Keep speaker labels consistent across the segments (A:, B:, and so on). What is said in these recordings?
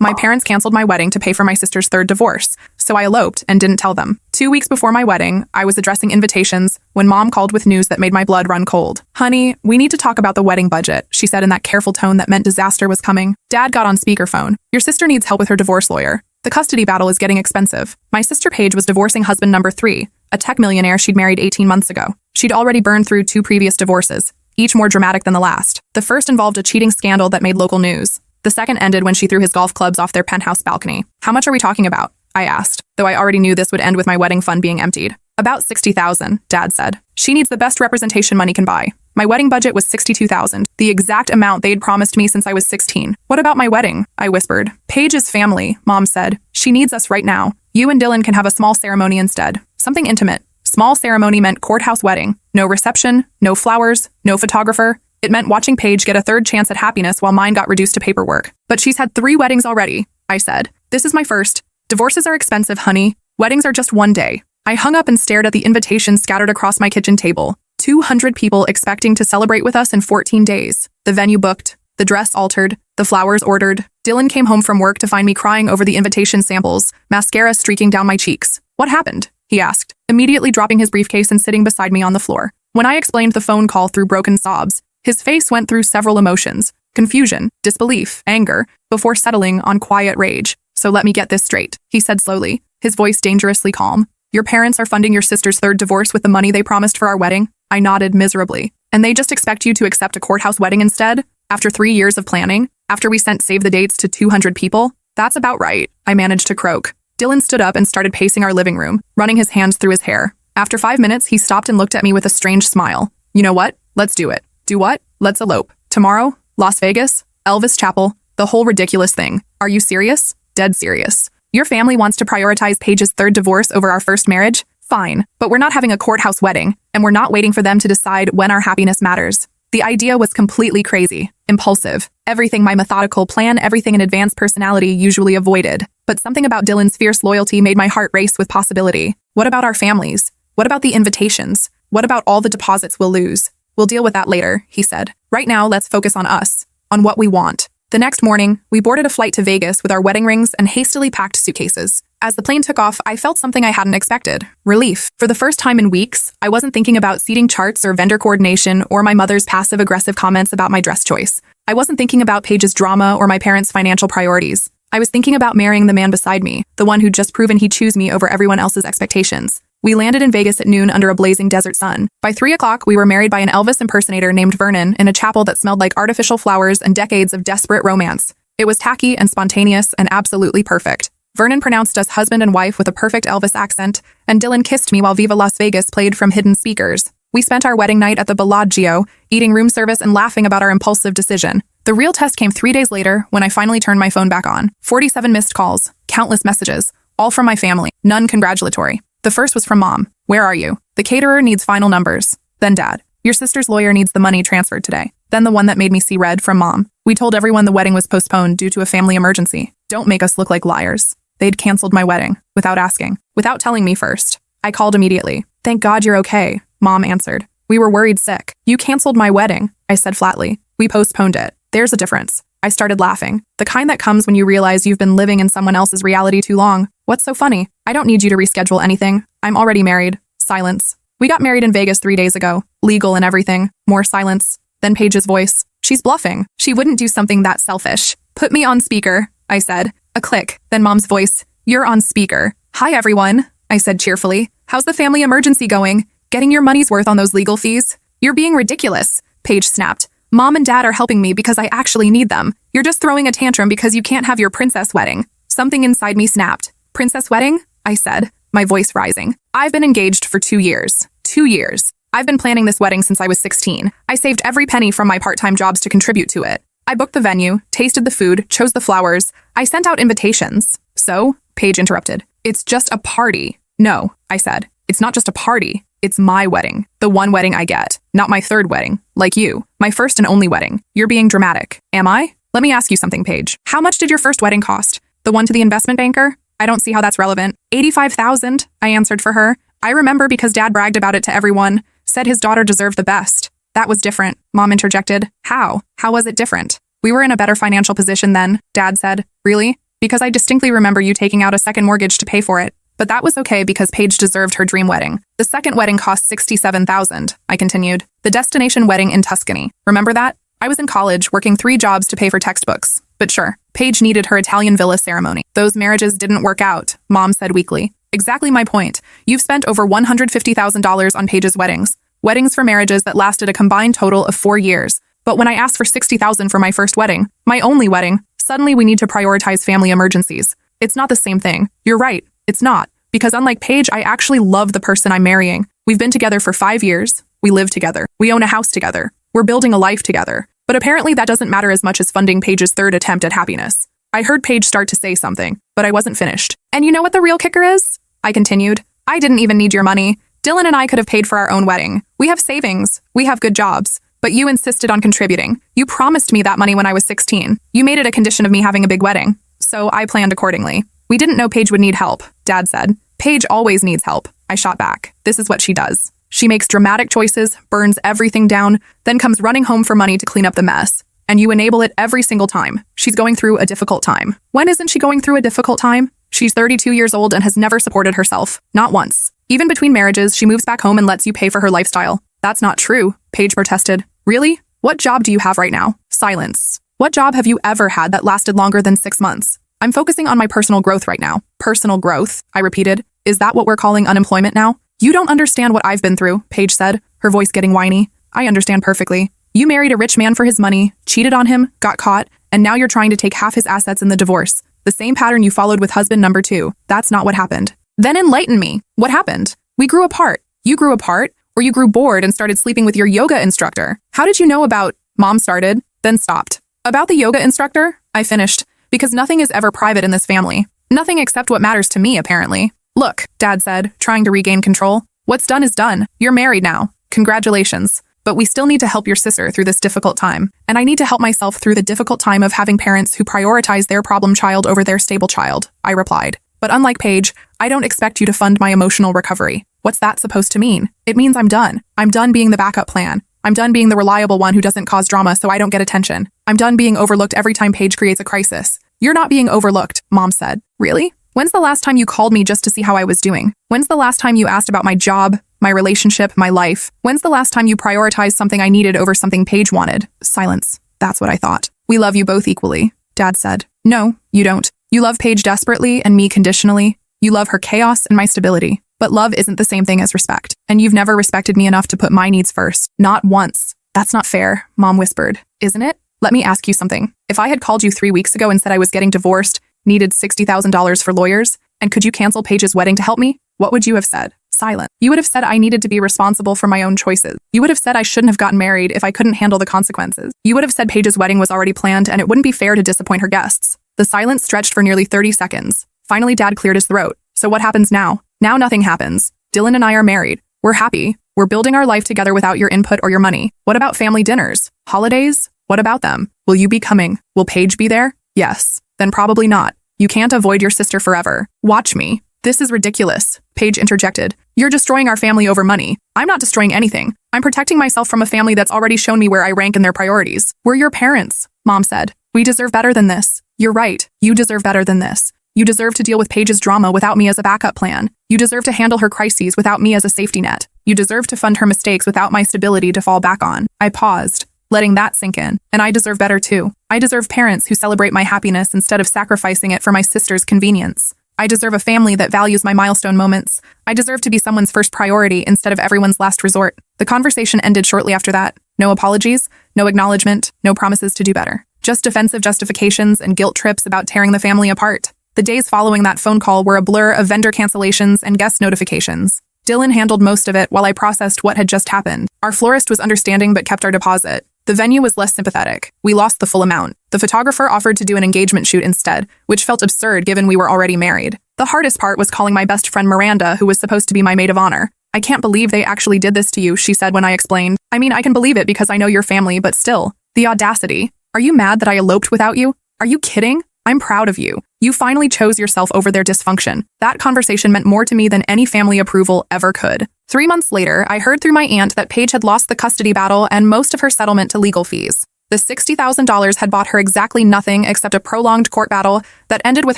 A: My parents canceled my wedding to pay for my sister's third divorce, so I eloped and didn't tell them. 2 weeks before my wedding, I was addressing invitations when Mom called with news that made my blood run cold. "Honey, we need to talk about the wedding budget," she said in that careful tone that meant disaster was coming. Dad got on speakerphone. "Your sister needs help with her divorce lawyer. The custody battle is getting expensive." My sister Paige was divorcing husband number 3, a tech millionaire she'd married 18 months ago. She'd already burned through 2 previous divorces, each more dramatic than the last. The first involved a cheating scandal that made local news. The second ended when she threw his golf clubs off their penthouse balcony. "How much are we talking about?" I asked, though I already knew this would end with my wedding fund being emptied. "About 60,000, Dad said. She needs the best representation money can buy." My wedding budget was 62,000, the exact amount they'd promised me since I was 16. "What about my wedding?" I whispered. "Paige is family," Mom said. "She needs us right now. You and Dylan can have a small ceremony instead. Something intimate." Small ceremony meant courthouse wedding. No reception, no flowers, no photographer. It meant watching Paige get a third chance at happiness while mine got reduced to paperwork. "But she's had 3 weddings already," I said. "This is my first. Divorces are expensive, honey. Weddings are just one day." I hung up and stared at the invitations scattered across my kitchen table. 200 people expecting to celebrate with us in 14 days. The venue booked, the dress altered, the flowers ordered. Dylan came home from work to find me crying over the invitation samples, mascara streaking down my cheeks. "What happened?" he asked, immediately dropping his briefcase and sitting beside me on the floor. When I explained the phone call through broken sobs, his face went through several emotions: confusion, disbelief, anger, before settling on quiet rage. "So let me get this straight," he said slowly, his voice dangerously calm. "Your parents are funding your sister's third divorce with the money they promised for our wedding?" I nodded miserably. "And they just expect you to accept a courthouse wedding instead? After 3 years of planning? After we sent save the dates to 200 people? That's about right," I managed to croak. Dylan stood up and started pacing our living room, running his hands through his hair. After 5 minutes, he stopped and looked at me with a strange smile. "You know what? Let's do it." "Do what?" "Let's elope. Tomorrow? Las Vegas? Elvis Chapel? The whole ridiculous thing. Are you serious?" "Dead serious." "Your family wants to prioritize Paige's third divorce over our first marriage? Fine, but we're not having a courthouse wedding, and we're not waiting for them to decide when our happiness matters." The idea was completely crazy, impulsive, everything my methodical plan, everything an advanced personality usually avoided. But something about Dylan's fierce loyalty made my heart race with possibility. What about our families? What about the invitations? What about all the deposits we'll lose? "We'll deal with that later," he said. "Right now, let's focus on us, on what we want." The next morning, we boarded a flight to Vegas with our wedding rings and hastily packed suitcases. As the plane took off, I felt something I hadn't expected: relief. For the first time in weeks, I wasn't thinking about seating charts or vendor coordination or my mother's passive-aggressive comments about my dress choice. I wasn't thinking about Paige's drama or my parents' financial priorities. I was thinking about marrying the man beside me, the one who'd just proven he'd choose me over everyone else's expectations. We landed in Vegas at noon under a blazing desert sun. By 3 o'clock, we were married by an Elvis impersonator named Vernon in a chapel that smelled like artificial flowers and decades of desperate romance. It was tacky and spontaneous and absolutely perfect. Vernon pronounced us husband and wife with a perfect Elvis accent, and Dylan kissed me while Viva Las Vegas played from hidden speakers. We spent our wedding night at the Bellagio, eating room service and laughing about our impulsive decision. The real test came 3 days later when I finally turned my phone back on. 47 missed calls, countless messages, all from my family, none congratulatory. The first was from Mom. "Where are you?" "The caterer needs final numbers." Then Dad. "Your sister's lawyer needs the money transferred today." Then the one that made me see red, from Mom. "We told everyone the wedding was postponed due to a family emergency. Don't make us look like liars." They'd canceled my wedding, without asking, without telling me first. I called immediately. "Thank God you're okay," Mom answered. "We were worried sick." "You canceled my wedding," I said flatly. "We postponed it." "There's a difference." I started laughing. The kind that comes when you realize you've been living in someone else's reality too long. "What's so funny?" "I don't need you to reschedule anything. I'm already married." Silence. "We got married in Vegas 3 days ago. Legal and everything." More silence. Then Paige's voice. "She's bluffing. She wouldn't do something that selfish." "Put me on speaker," I said. A click. Then Mom's voice. "You're on speaker." "Hi, everyone," I said cheerfully. "How's the family emergency going? Getting your money's worth on those legal fees?" "You're being ridiculous," Paige snapped. "Mom and Dad are helping me because I actually need them. You're just throwing a tantrum because you can't have your princess wedding." Something inside me snapped. "Princess wedding?" I said, my voice rising. "I've been engaged for 2 years. 2 years. I've been planning this wedding since I was 16. I saved every penny from my part-time jobs to contribute to it. I booked the venue, tasted the food, chose the flowers. I sent out invitations." "So?" Paige interrupted. "It's just a party." "No," I said. "It's not just a party. It's my wedding. The one wedding I get. Not my third wedding. Like you. My first and only wedding. You're being dramatic." "Am I?" "Let me ask you something, Paige. How much did your first wedding cost?" "The one to the investment banker?" "I don't see how that's relevant." $85,000, I answered for her. "I remember because Dad bragged about it to everyone. Said his daughter deserved the best." "That was different," Mom interjected. "How? How was it different?" "We were in a better financial position then," Dad said. "Really?" because I distinctly remember you taking out a second mortgage to pay for it. But that was okay because Paige deserved her dream wedding. The second wedding cost $67,000, I continued. The destination wedding in Tuscany. Remember that? I was in college, working 3 jobs to pay for textbooks. But sure, Paige needed her Italian villa ceremony. Those marriages didn't work out, Mom said weakly. Exactly my point. You've spent over $150,000 on Paige's weddings. Weddings for marriages that lasted a combined total of 4 years. But when I asked for $60,000 for my first wedding, my only wedding, suddenly we need to prioritize family emergencies. It's not the same thing. You're right. It's not. Because unlike Paige, I actually love the person I'm marrying. We've been together for 5 years. We live together. We own a house together. We're building a life together. But apparently that doesn't matter as much as funding Paige's third attempt at happiness. I heard Paige start to say something, but I wasn't finished. And you know what the real kicker is? I continued. I didn't even need your money. Dylan and I could have paid for our own wedding. We have savings. We have good jobs. But you insisted on contributing. You promised me that money when I was 16. You made it a condition of me having a big wedding. So I planned accordingly. We didn't know Paige would need help, Dad said. Paige always needs help, I shot back. This is what she does. She makes dramatic choices, burns everything down, then comes running home for money to clean up the mess. And you enable it every single time. She's going through a difficult time. When isn't she going through a difficult time? She's 32 years old and has never supported herself. Not once. Even between marriages, she moves back home and lets you pay for her lifestyle. That's not true, Paige protested. Really? What job do you have right now? Silence. What job have you ever had that lasted longer than 6 months? I'm focusing on my personal growth right now. Personal growth, I repeated. Is that what we're calling unemployment now? You don't understand what I've been through, Paige said, her voice getting whiny. I understand perfectly. You married a rich man for his money, cheated on him, got caught, and now you're trying to take half his assets in the divorce. The same pattern you followed with husband number 2. That's not what happened. Then enlighten me. What happened? We grew apart. You grew apart, or you grew bored and started sleeping with your yoga instructor. How did you know about— Mom started, then stopped. About the yoga instructor? I finished. Because nothing is ever private in this family. Nothing except what matters to me, apparently. Look, Dad said, trying to regain control. What's done is done. You're married now. Congratulations. But we still need to help your sister through this difficult time. And I need to help myself through the difficult time of having parents who prioritize their problem child over their stable child, I replied. But unlike Paige, I don't expect you to fund my emotional recovery. What's that supposed to mean? It means I'm done. I'm done being the backup plan. I'm done being the reliable one who doesn't cause drama so I don't get attention. I'm done being overlooked every time Paige creates a crisis. You're not being overlooked, Mom said. Really? When's the last time you called me just to see how I was doing? When's the last time you asked about my job, my relationship, my life? When's the last time you prioritized something I needed over something Paige wanted? Silence. That's what I thought. We love you both equally, Dad said. No, you don't. You love Paige desperately and me conditionally. You love her chaos and my stability. But love isn't the same thing as respect. And you've never respected me enough to put my needs first. Not once. That's not fair, Mom whispered. Isn't it? Let me ask you something. If I had called you 3 weeks ago and said I was getting divorced, needed $60,000 for lawyers, and could you cancel Paige's wedding to help me? What would you have said? Silent. You would have said I needed to be responsible for my own choices. You would have said I shouldn't have gotten married if I couldn't handle the consequences. You would have said Paige's wedding was already planned and it wouldn't be fair to disappoint her guests. The silence stretched for nearly 30 seconds. Finally, Dad cleared his throat. So what happens now? Now nothing happens. Dylan and I are married. We're happy. We're building our life together without your input or your money. What about family dinners? Holidays? What about them? Will you be coming? Will Paige be there? Yes. Then probably not. You can't avoid your sister forever. Watch me. This is ridiculous, Paige interjected. You're destroying our family over money. I'm not destroying anything. I'm protecting myself from a family that's already shown me where I rank in their priorities. We're your parents, Mom said. We deserve better than this. You're right. You deserve better than this. You deserve to deal with Paige's drama without me as a backup plan. You deserve to handle her crises without me as a safety net. You deserve to fund her mistakes without my stability to fall back on. I paused, letting that sink in. And I deserve better too. I deserve parents who celebrate my happiness instead of sacrificing it for my sister's convenience. I deserve a family that values my milestone moments. I deserve to be someone's first priority instead of everyone's last resort. The conversation ended shortly after that. No apologies, no acknowledgement, no promises to do better. Just defensive justifications and guilt trips about tearing the family apart. The days following that phone call were a blur of vendor cancellations and guest notifications. Dylan handled most of it while I processed what had just happened. Our florist was understanding but kept our deposit. The venue was less sympathetic. We lost the full amount. The photographer offered to do an engagement shoot instead, which felt absurd given we were already married. The hardest part was calling my best friend Miranda, who was supposed to be my maid of honor. I can't believe they actually did this to you, she said when I explained. I mean, I can believe it because I know your family, but still. The audacity. Are you mad that I eloped without you? Are you kidding? I'm proud of you. You finally chose yourself over their dysfunction. That conversation meant more to me than any family approval ever could. 3 months later, I heard through my aunt that Paige had lost the custody battle and most of her settlement to legal fees. The $60,000 had bought her exactly nothing except a prolonged court battle that ended with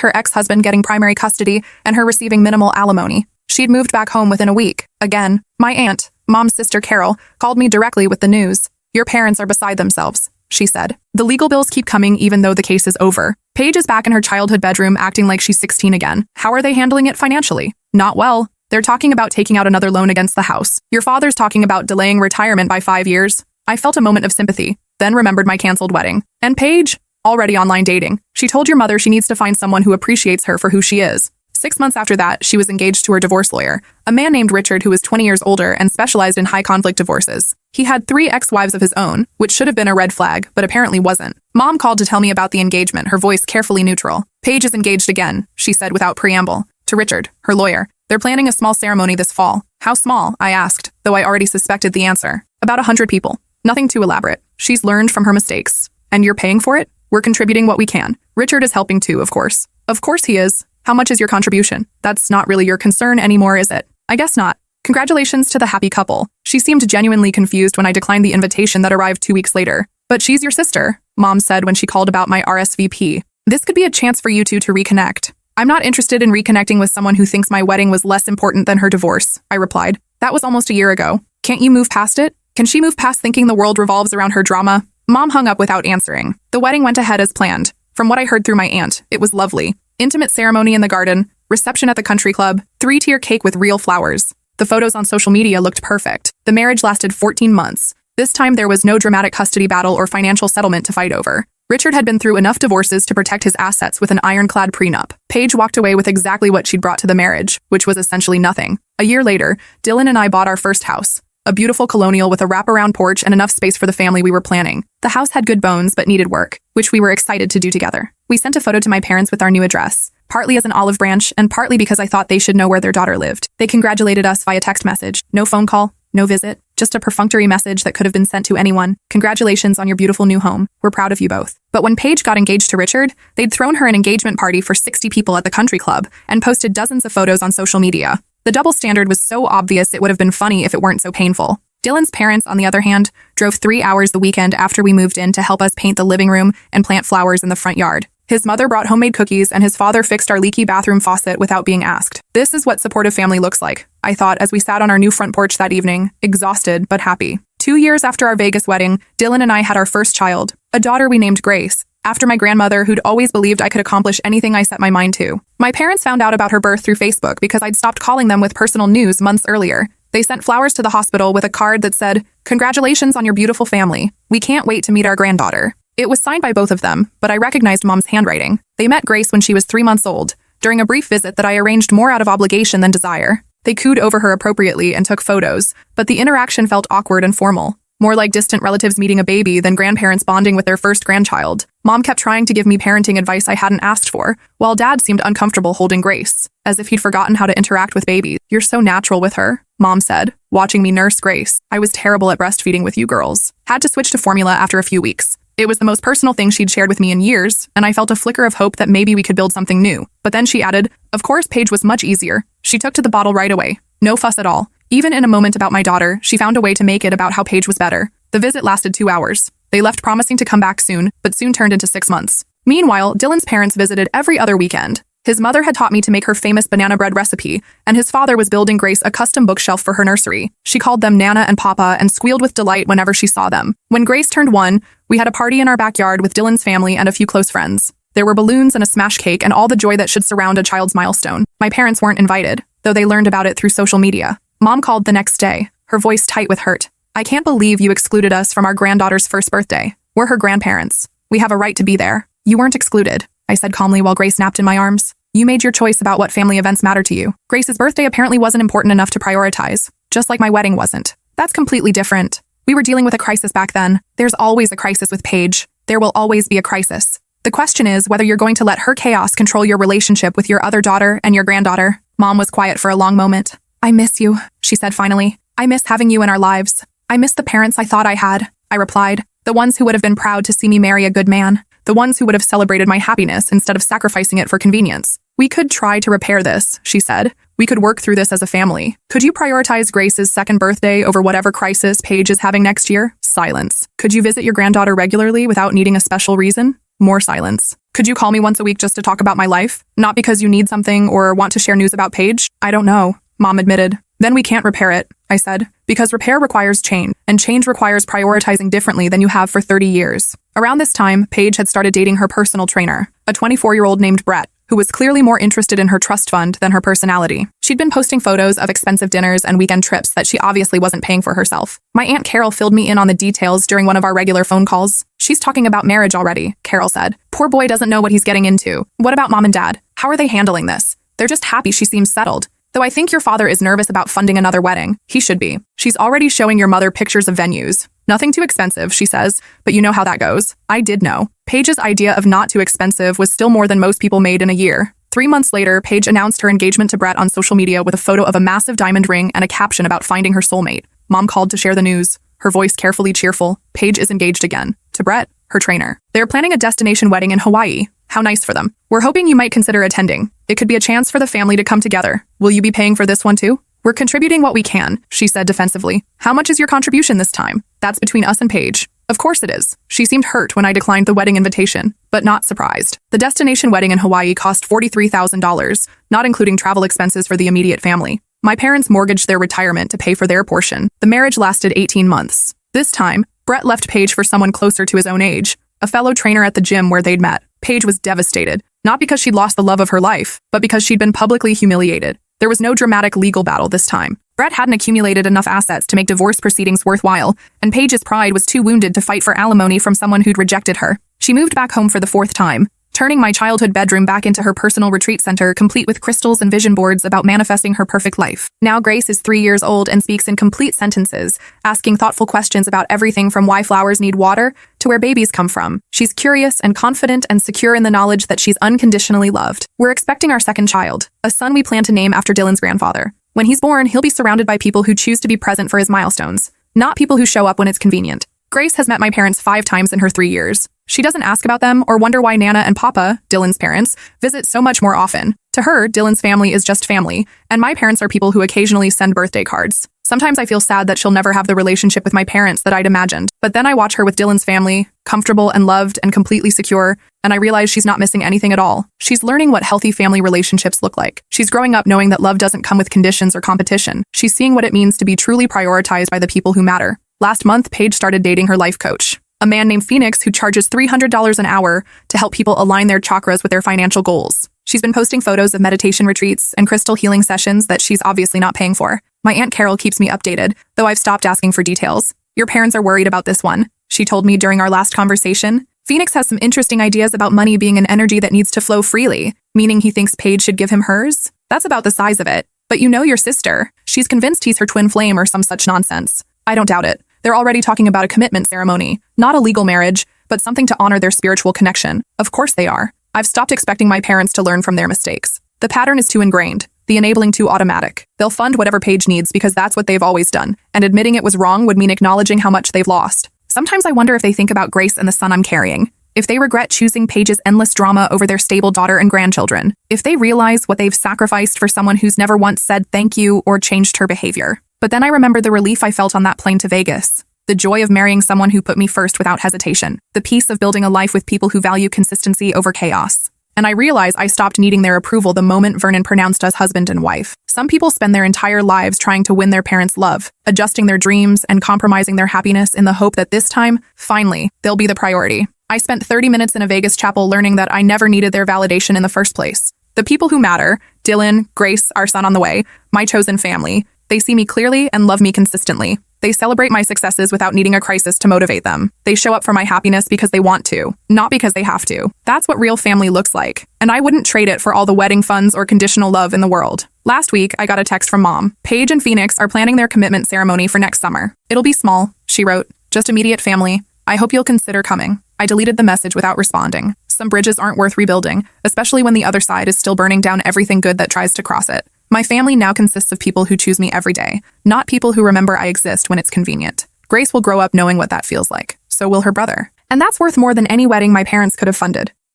A: her ex-husband getting primary custody and her receiving minimal alimony. She'd moved back home within a week. Again, my aunt, Mom's sister Carol, called me directly with the news. "Your parents are beside themselves," she said. "The legal bills keep coming even though the case is over. Paige is back in her childhood bedroom acting like she's 16 again. How are they handling it financially? Not well. They're talking about taking out another loan against the house. Your father's talking about delaying retirement by 5 years." I felt a moment of sympathy, then remembered my canceled wedding. And Paige? Already online dating. She told your mother she needs to find someone who appreciates her for who she is. 6 months after that, she was engaged to her divorce lawyer, a man named Richard who was 20 years older and specialized in high-conflict divorces. He had 3 ex-wives of his own, which should have been a red flag, but apparently wasn't. Mom called to tell me about the engagement, her voice carefully neutral. "Paige is engaged again," she said without preamble. "To Richard, her lawyer. They're planning a small ceremony this fall." "How small?" I asked, though I already suspected the answer. "About 100 people. Nothing too elaborate. She's learned from her mistakes." "And you're paying for it?" "We're contributing what we can. Richard is helping too, of course." "Of course he is. How much is your contribution?" "That's not really your concern anymore, is it?" "I guess not. Congratulations to the happy couple." She seemed genuinely confused when I declined the invitation that arrived 2 weeks later. "But she's your sister," Mom said when she called about my RSVP. "This could be a chance for you two to reconnect." "I'm not interested in reconnecting with someone who thinks my wedding was less important than her divorce," I replied. "That was almost a year ago. Can't you move past it? Can she move past thinking the world revolves around her drama?" Mom hung up without answering. The wedding went ahead as planned. From what I heard through my aunt, it was lovely. Intimate ceremony in the garden, reception at the country club, 3-tier cake with real flowers. The photos on social media looked perfect. The marriage lasted 14 months. This time there was no dramatic custody battle or financial settlement to fight over. Richard had been through enough divorces to protect his assets with an ironclad prenup. Paige walked away with exactly what she'd brought to the marriage, which was essentially nothing. A year later, Dylan and I bought our first house. A beautiful colonial with a wraparound porch and enough space for the family we were planning. The house had good bones but needed work, which we were excited to do together. We sent a photo to my parents with our new address, partly as an olive branch and partly because I thought they should know where their daughter lived. They congratulated us via text message. No phone call, no visit, just a perfunctory message that could have been sent to anyone. "Congratulations on your beautiful new home. We're proud of you both." But when Paige got engaged to Richard, they'd thrown her an engagement party for 60 people at the country club and posted dozens of photos on social media. The double standard was so obvious it would have been funny if it weren't so painful. Dylan's parents, on the other hand, drove 3 hours the weekend after we moved in to help us paint the living room and plant flowers in the front yard. His mother brought homemade cookies and his father fixed our leaky bathroom faucet without being asked. This is what supportive family looks like, I thought as we sat on our new front porch that evening, exhausted but happy. 2 years after our Vegas wedding, Dylan and I had our first child, a daughter we named Grace, after my grandmother who'd always believed I could accomplish anything I set my mind to. My parents found out about her birth through Facebook because I'd stopped calling them with personal news months earlier. They sent flowers to the hospital with a card that said, "Congratulations on your beautiful family. We can't wait to meet our granddaughter." It was signed by both of them, but I recognized Mom's handwriting. They met Grace when she was 3 months old, during a brief visit that I arranged more out of obligation than desire. They cooed over her appropriately and took photos, but the interaction felt awkward and formal. More like distant relatives meeting a baby than grandparents bonding with their first grandchild. Mom kept trying to give me parenting advice I hadn't asked for, while Dad seemed uncomfortable holding Grace, as if he'd forgotten how to interact with babies. "You're so natural with her," Mom said, watching me nurse Grace. "I was terrible at breastfeeding with you girls. Had to switch to formula after a few weeks." It was the most personal thing she'd shared with me in years, and I felt a flicker of hope that maybe we could build something new. But then she added, "Of course, Paige was much easier. She took to the bottle right away. No fuss at all. Even in a moment about my daughter, she found a way to make it about how Paige was better." The visit lasted 2 hours. They left promising to come back soon, but soon turned into 6 months. Meanwhile, Dylan's parents visited every other weekend. His mother had taught me to make her famous banana bread recipe, and his father was building Grace a custom bookshelf for her nursery. She called them Nana and Papa and squealed with delight whenever she saw them. When Grace turned 1, we had a party in our backyard with Dylan's family and a few close friends. There were balloons and a smash cake and all the joy that should surround a child's milestone. My parents weren't invited, though they learned about it through social media. Mom called the next day, her voice tight with hurt. "I can't believe you excluded us from our granddaughter's first birthday. We're her grandparents. We have a right to be there." "You weren't excluded," I said calmly while Grace napped in my arms. "You made your choice about what family events matter to you. Grace's birthday apparently wasn't important enough to prioritize, just like my wedding wasn't. That's completely different. We were dealing with a crisis back then. There's always a crisis with Paige. There will always be a crisis. The question is whether you're going to let her chaos control your relationship with your other daughter and your granddaughter." Mom was quiet for a long moment. "I miss you," she said finally. "I miss having you in our lives. I miss the parents I thought I had," I replied. "The ones who would have been proud to see me marry a good man. The ones who would have celebrated my happiness instead of sacrificing it for convenience." "We could try to repair this," she said. We could work through this as a family. Could you prioritize Grace's second birthday over whatever crisis Paige is having next year? Silence. Could you visit your granddaughter regularly without needing a special reason? More silence. Could you call me once a week just to talk about my life? Not because you need something or want to share news about Paige? I don't know, Mom admitted. Then we can't repair it, I said, because repair requires change, and change requires prioritizing differently than you have for 30 years. Around this time, Paige had started dating her personal trainer, a 24-year-old named Brett, who was clearly more interested in her trust fund than her personality. She'd been posting photos of expensive dinners and weekend trips that she obviously wasn't paying for herself. My Aunt Carol filled me in on the details during one of our regular phone calls. She's talking about marriage already, Carol said. Poor boy doesn't know what he's getting into. What about Mom and Dad? How are they handling this? They're just happy she seems settled. Though I think your father is nervous about funding another wedding. He should be. She's already showing your mother pictures of venues. Nothing too expensive, she says, but you know how that goes. I did know. Paige's idea of not too expensive was still more than most people made in a year. 3 months later, Paige announced her engagement to Brett on social media with a photo of a massive diamond ring and a caption about finding her soulmate. Mom called to share the news, her voice carefully cheerful. Paige is engaged again. To Brett, her trainer. They're planning a destination wedding in Hawaii. How nice for them. We're hoping you might consider attending. It could be a chance for the family to come together. Will you be paying for this one too? We're contributing what we can, she said defensively. How much is your contribution this time? That's between us and Paige. Of course it is. She seemed hurt when I declined the wedding invitation, but not surprised. The destination wedding in Hawaii cost $43,000, not including travel expenses for the immediate family. My parents mortgaged their retirement to pay for their portion. The marriage lasted 18 months. This time, Brett left Paige for someone closer to his own age, a fellow trainer at the gym where they'd met. Paige was devastated, not because she'd lost the love of her life, but because she'd been publicly humiliated. There was no dramatic legal battle this time. Brett hadn't accumulated enough assets to make divorce proceedings worthwhile, and Paige's pride was too wounded to fight for alimony from someone who'd rejected her. She moved back home for the 4th time, turning my childhood bedroom back into her personal retreat center, complete with crystals and vision boards about manifesting her perfect life. Now Grace is 3 years old and speaks in complete sentences, asking thoughtful questions about everything from why flowers need water to where babies come from. She's curious and confident and secure in the knowledge that she's unconditionally loved. We're expecting our second child, a son we plan to name after Dylan's grandfather. When he's born, he'll be surrounded by people who choose to be present for his milestones, not people who show up when it's convenient. Grace has met my parents 5 times in her 3 years. She doesn't ask about them or wonder why Nana and Papa, Dylan's parents, visit so much more often. To her, Dylan's family is just family, and my parents are people who occasionally send birthday cards. Sometimes I feel sad that she'll never have the relationship with my parents that I'd imagined, but then I watch her with Dylan's family, comfortable and loved and completely secure, and I realize she's not missing anything at all. She's learning what healthy family relationships look like. She's growing up knowing that love doesn't come with conditions or competition. She's seeing what it means to be truly prioritized by the people who matter. Last month, Paige started dating her life coach, a man named Phoenix who charges $300 an hour to help people align their chakras with their financial goals. She's been posting photos of meditation retreats and crystal healing sessions that she's obviously not paying for. My Aunt Carol keeps me updated, though I've stopped asking for details. Your parents are worried about this one, she told me during our last conversation. Phoenix has some interesting ideas about money being an energy that needs to flow freely, meaning he thinks Paige should give him hers. That's about the size of it. But you know your sister. She's convinced he's her twin flame or some such nonsense. I don't doubt it. They're already talking about a commitment ceremony, not a legal marriage, but something to honor their spiritual connection. Of course they are. I've stopped expecting my parents to learn from their mistakes. The pattern is too ingrained, the enabling too automatic. They'll fund whatever Paige needs because that's what they've always done, and admitting it was wrong would mean acknowledging how much they've lost. Sometimes I wonder if they think about Grace and the son I'm carrying, if they regret choosing Paige's endless drama over their stable daughter and grandchildren, if they realize what they've sacrificed for someone who's never once said thank you or changed her behavior. But then I remember the relief I felt on that plane to Vegas. The joy of marrying someone who put me first without hesitation. The peace of building a life with people who value consistency over chaos. And I realize I stopped needing their approval the moment Vernon pronounced us husband and wife. Some people spend their entire lives trying to win their parents' love, adjusting their dreams and compromising their happiness in the hope that this time, finally, they'll be the priority. I spent 30 minutes in a Vegas chapel learning that I never needed their validation in the first place. The people who matter, Dylan, Grace, our son on the way, my chosen family, they see me clearly and love me consistently. They celebrate my successes without needing a crisis to motivate them. They show up for my happiness because they want to, not because they have to. That's what real family looks like, and I wouldn't trade it for all the wedding funds or conditional love in the world. Last week, I got a text from Mom. Paige and Phoenix are planning their commitment ceremony for next summer. It'll be small, she wrote, just immediate family. I hope you'll consider coming. I deleted the message without responding. Some bridges aren't worth rebuilding, especially when the other side is still burning down everything good that tries to cross it. My family now consists of people who choose me every day, not people who remember I exist when it's convenient. Grace will grow up knowing what that feels like. So will her brother. And that's worth more than any wedding my parents could have funded.